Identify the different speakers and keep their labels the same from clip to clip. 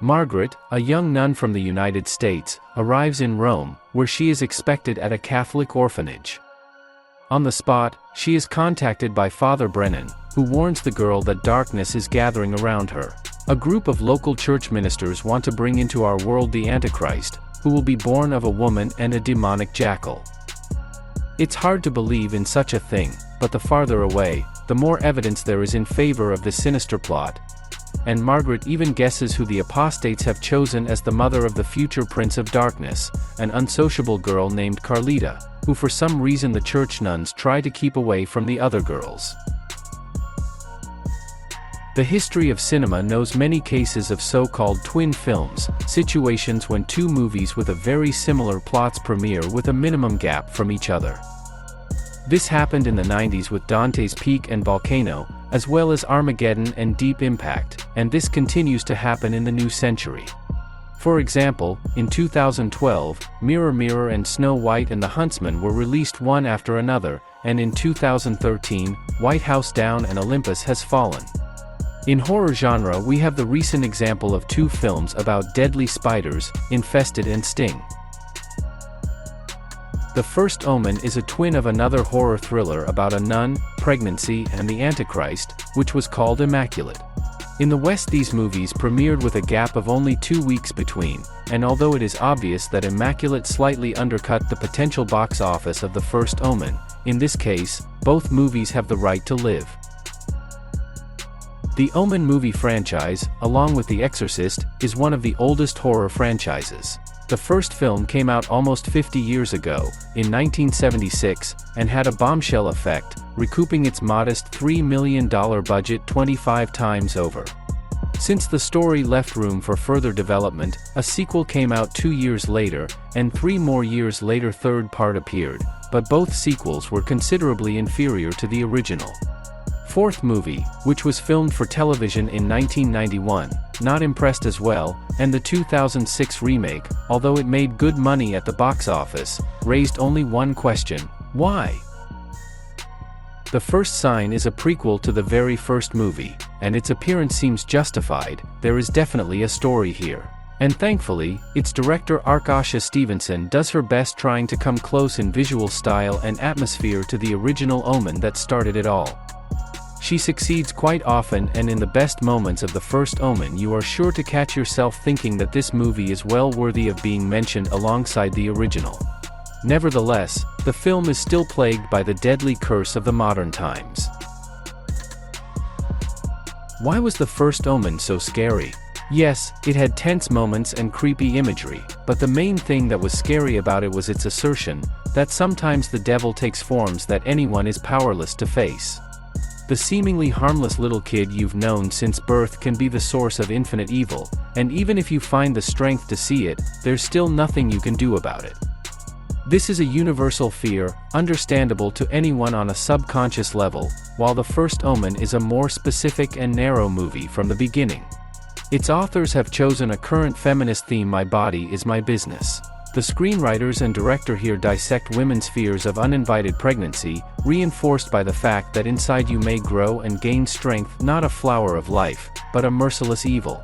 Speaker 1: Margaret, a young nun from the United States, arrives in Rome, where she is expected at a Catholic orphanage. On the spot, she is contacted by Father Brennan, who warns the girl that darkness is gathering around her. A group of local church ministers want to bring into our world the Antichrist, who will be born of a woman and a demonic jackal. It's hard to believe in such a thing, but the farther away, the more evidence there is in favor of this sinister plot. And Margaret even guesses who the apostates have chosen as the mother of the future Prince of Darkness, an unsociable girl named Carlita, who for some reason the church nuns try to keep away from the other girls. The history of cinema knows many cases of so-called twin films, situations when two movies with a very similar plots premiere with a minimum gap from each other. This happened in the 90s with Dante's Peak and Volcano, as well as Armageddon and Deep Impact, and this continues to happen in the new century. For example, in 2012, Mirror Mirror and Snow White and the Huntsman were released one after another, and in 2013, White House Down and Olympus Has Fallen. In horror genre we have the recent example of two films about deadly spiders, Infested and Sting. The First Omen is a twin of another horror thriller about a nun, pregnancy and the Antichrist, which was called Immaculate. In the West these movies premiered with a gap of only 2 weeks between, and although it is obvious that Immaculate slightly undercut the potential box office of The First Omen, in this case, both movies have the right to live. The Omen movie franchise, along with The Exorcist, is one of the oldest horror franchises. The first film came out almost 50 years ago, in 1976, and had a bombshell effect, recouping its modest $3 million budget 25 times over. Since the story left room for further development, a sequel came out 2 years later, and 3 more years later third part appeared, but both sequels were considerably inferior to the original. Fourth movie, which was filmed for television in 1991, not impressed as well, and the 2006 remake, although it made good money at the box office, raised only one question: why? The First Sign is a prequel to the very first movie, and its appearance seems justified. There is definitely a story here. And thankfully, its director Arkasha Stevenson does her best trying to come close in visual style and atmosphere to the original Omen that started it all. She succeeds quite often, and in the best moments of The First Omen you are sure to catch yourself thinking that this movie is well worthy of being mentioned alongside the original. Nevertheless, the film is still plagued by the deadly curse of the modern times. Why was The First Omen so scary? Yes, it had tense moments and creepy imagery, but the main thing that was scary about it was its assertion that sometimes the devil takes forms that anyone is powerless to face. The seemingly harmless little kid you've known since birth can be the source of infinite evil, and even if you find the strength to see it, there's still nothing you can do about it. This is a universal fear, understandable to anyone on a subconscious level, while The First Omen is a more specific and narrow movie from the beginning. Its authors have chosen a current feminist theme: my body is my business. The screenwriters and director here dissect women's fears of uninvited pregnancy, reinforced by the fact that inside you may grow and gain strength, not a flower of life, but a merciless evil.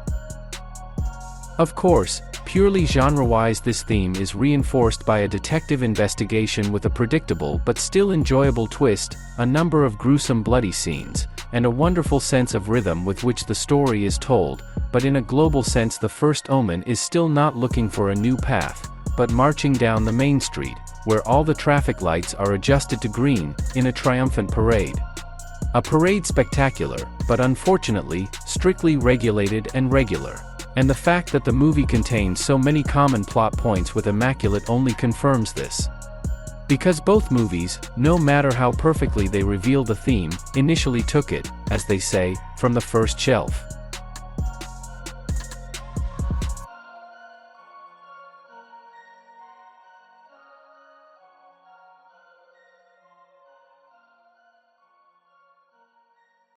Speaker 1: Of course, purely genre-wise this theme is reinforced by a detective investigation with a predictable but still enjoyable twist, a number of gruesome bloody scenes, and a wonderful sense of rhythm with which the story is told, but in a global sense The First Omen is still not looking for a new path, but marching down the main street, where all the traffic lights are adjusted to green, in a triumphant parade. A parade spectacular, but unfortunately, strictly regulated and regular. And the fact that the movie contains so many common plot points with Immaculate only confirms this. Because both movies, no matter how perfectly they reveal the theme, initially took it, as they say, from the first shelf.